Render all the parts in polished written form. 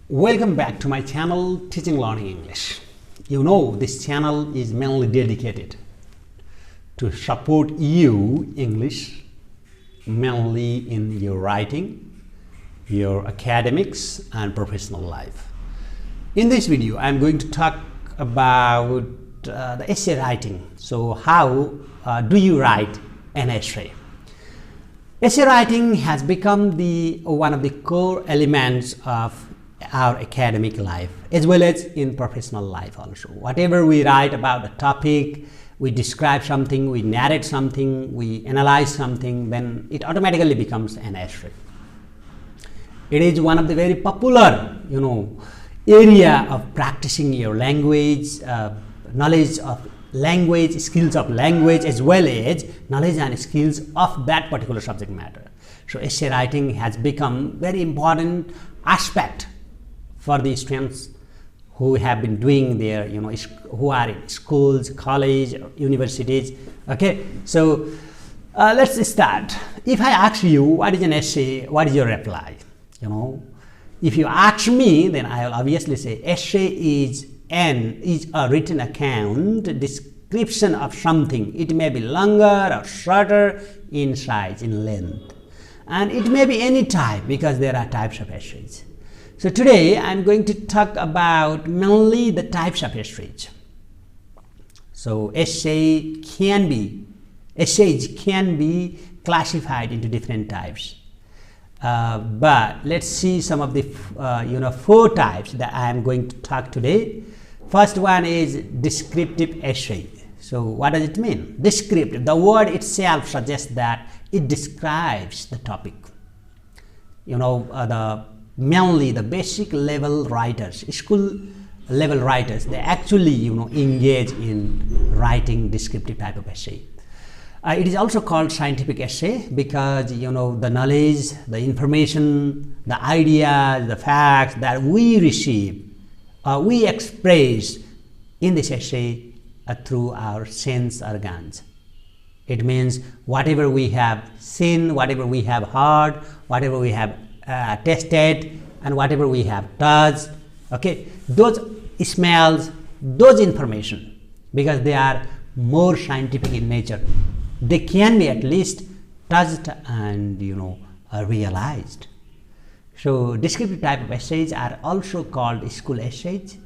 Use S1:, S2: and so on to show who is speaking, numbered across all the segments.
S1: Welcome back to my channel Teaching Learning English. You know, this channel is mainly dedicated to support you English, mainly in your writing, your academics and professional life. In this video, I'm going to talk about the essay writing. So how do you write an essay? Essay writing has become one of the core elements of our academic life as well as in professional life also. Whatever we write about a topic, we describe something, we narrate something, we analyze something, then it automatically becomes an essay. It is one of the very popular, area of practicing your language, knowledge of language, skills of language, as well as knowledge and skills of that particular subject matter. So essay writing has become very important aspect for the students who have been doing their, who are in schools, college, universities. Okay, so let's start. If I ask you what is an essay, what is your reply? If you ask me, then I will obviously say essay is a written account, description of something. It may be longer or shorter in size, in length, and it may be any type because there are types of essays. So today I'm going to talk about mainly the types of essays. So essays can be classified into different types. But let's see some of the 4 types that I am going to talk today. First one is descriptive essay. So what does it mean? Descriptive. The word itself suggests that it describes the topic. Mainly the basic level writers, school level writers, they actually engage in writing descriptive type of essay. It is also called scientific essay because the knowledge, the information, the ideas, the facts that we receive, we express in this essay through our sense organs. It means whatever we have seen, whatever we have heard, whatever we have tested, and whatever we have touched, okay, those smells, those information, because they are more scientific in nature, they can be at least touched and realized. So descriptive type of essays are also called school essays,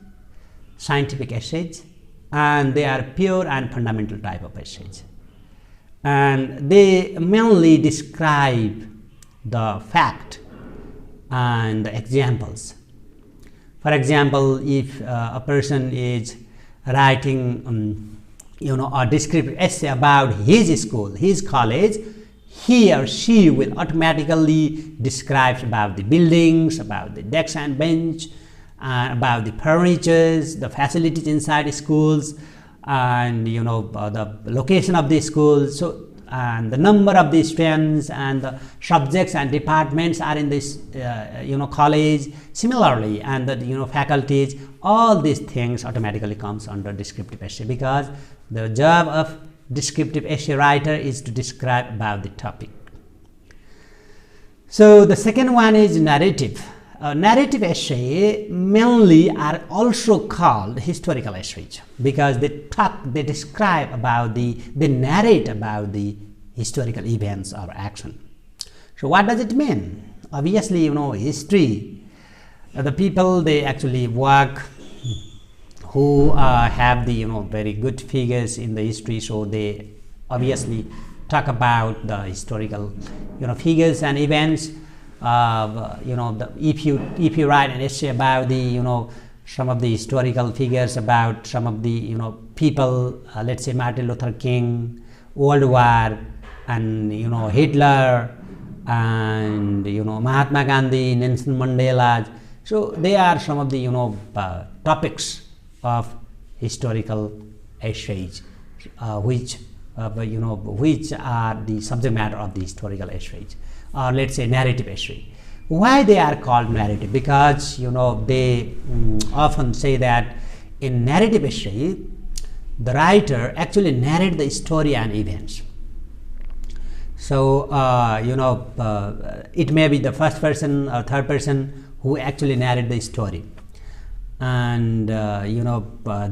S1: scientific essays, and they are pure and fundamental type of essays, and they mainly describe the fact and the examples. For example, if a person is writing a descriptive essay about his school, his college, he or she will automatically describe about the buildings, about the desks and bench, about the furnitures, the facilities inside schools, and the location of the school. So and the number of the students and the subjects and departments are in this college, similarly, and the faculties, all these things automatically comes under descriptive essay, because the job of descriptive essay writer is to describe about the topic. So the second one is narrative. Narrative essay mainly are also called historical essays because they describe about they narrate about the historical events or action. So what does it mean? Obviously, history, the people they actually work who have the very good figures in the history, so they obviously talk about the historical figures and events. If you write an essay about the some of the historical figures about some of the people, let's say Martin Luther King, World War, and Hitler, and Mahatma Gandhi, Nelson Mandela. So they are some of the topics of historical essays, which are the subject matter of the historical essays, or let's say narrative essay. Why they are called narrative? Because they often say that in narrative essay the writer actually narrate the story and events. So it may be the first person or third person who actually narrate the story. And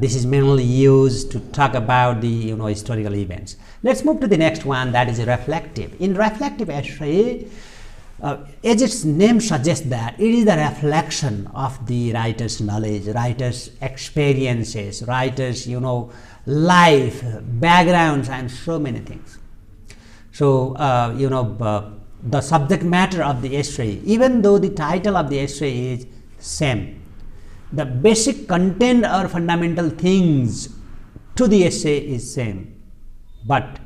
S1: this is mainly used to talk about the historical events. Let's move to the next one, that is reflective. In reflective essay, as its name suggests, that it is the reflection of the writer's knowledge, writer's experiences, writer's life, backgrounds, and so many things. So the subject matter of the essay, even though the title of the essay is same, the basic content or fundamental things to the essay is same, but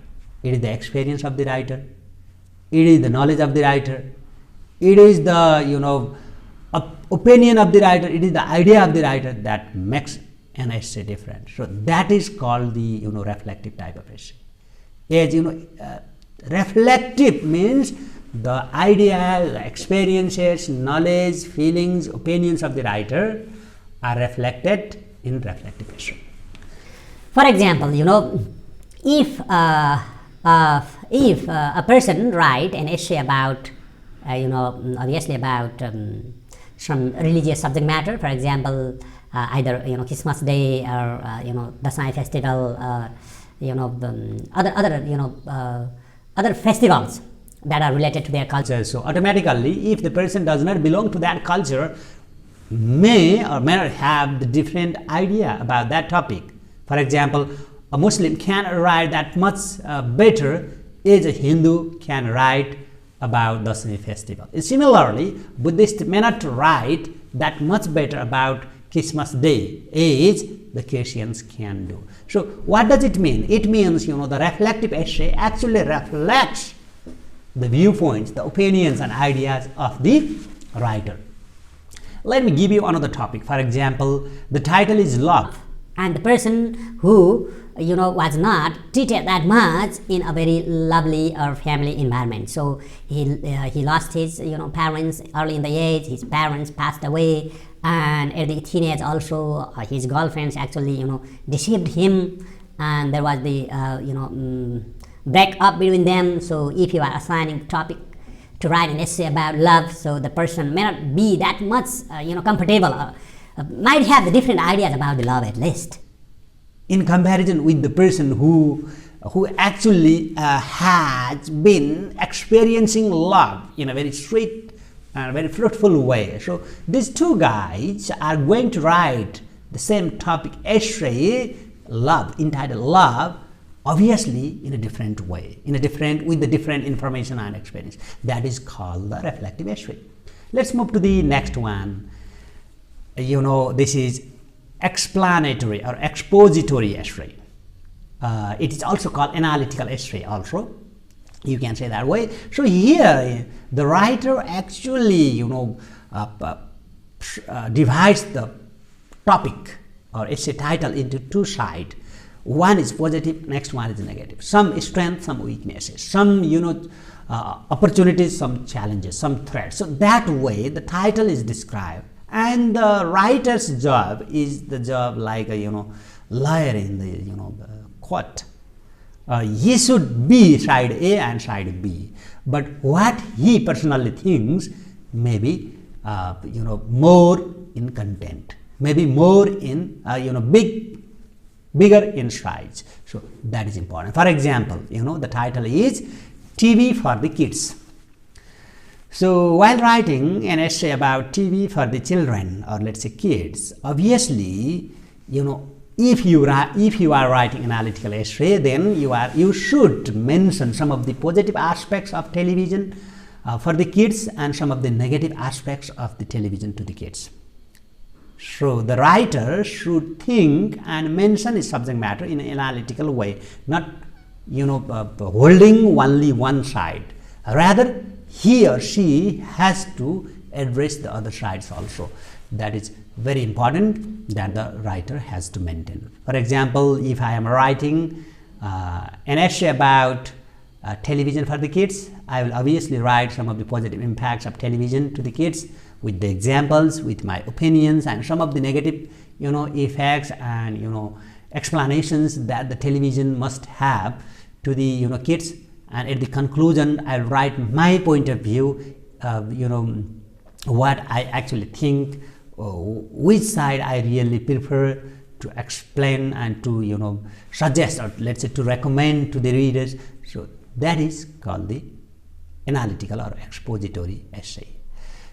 S1: it is the experience of the writer, it is the knowledge of the writer, it is the opinion of the writer, it is the idea of the writer that makes an essay different. So that is called the reflective type of essay. As reflective means the ideas, experiences, knowledge, feelings, opinions of the writer are reflected in reflective essay.
S2: For example, if a person write an essay about obviously about some religious subject matter, for example, either Christmas Day or Dasai festival, other festivals that are related to their culture.
S1: So automatically, if the person does not belong to that culture, may or may not have the different idea about that topic. For example, a Muslim can write that much better as a Hindu can write about the Dasai festival. Similarly, Buddhists may not write that much better about Christmas Day as the Christians can do. So what does it mean? It means the reflective essay actually reflects the viewpoints, the opinions and ideas of the writer. Let me give you another topic. For example, the title is Love.
S2: And the person who was not treated that much in a very lovely or family environment. So he lost his parents early in the age. His parents passed away, and at the teenage also his girlfriends actually deceived him, and there was the break up between them. So if you are assigning topic to write an essay about love, so the person may not be that much comfortable, might have the different ideas about the love at least,
S1: in comparison with the person who actually has been experiencing love in a very sweet and very fruitful way. So these two guys are going to write the same topic essay, love, entitled Love, obviously in a different way, with the different information and experience. That is called the reflective essay. Let's move to the next one. This is explanatory or expository essay. It is also called analytical essay also, you can say that way. So here the writer actually divides the topic or essay title into two sides. One is positive, next one is negative. Some strengths, some weaknesses, some opportunities, some challenges, some threats. So that way the title is described, and the writer's job is the job like a lawyer in the court. He should be side A and side B, but what he personally thinks may be more in content, maybe more in bigger in size. So that is important. For example, the title is TV for the Kids. So while writing an essay about TV for the children, or let's say kids, obviously if you are writing analytical essay, then you should mention some of the positive aspects of television for the kids and some of the negative aspects of the television to the kids. So the writer should think and mention his subject matter in an analytical way, not holding only one side. Rather, he or she has to address the other sides also. That is very important that the writer has to maintain. For example, if I am writing an essay about television for the kids, I will obviously write some of the positive impacts of television to the kids with the examples, with my opinions, and some of the negative effects and explanations that the television must have to the kids. And at the conclusion, I'll write my point of view what I actually think, which side I really prefer to explain and to suggest, or let's say to recommend to the readers. So that is called the analytical or expository essay.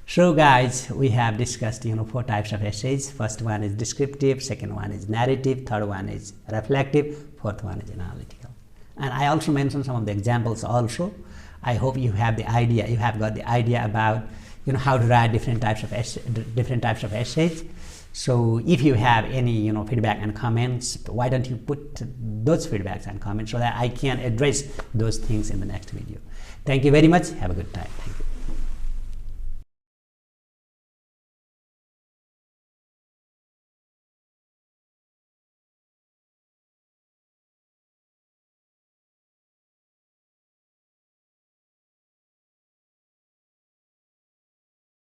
S1: So guys, we have discussed 4 types of essays. First one is descriptive, second one is narrative, third one is reflective, fourth one is analytical. And I also mentioned some of the examples also. I hope you have the idea, you have got the idea about how to write different types of essays. So if you have any feedback and comments, why don't you put those feedbacks and comments so that I can address those things in the next video. Thank you very much. Have a good time. Thank you.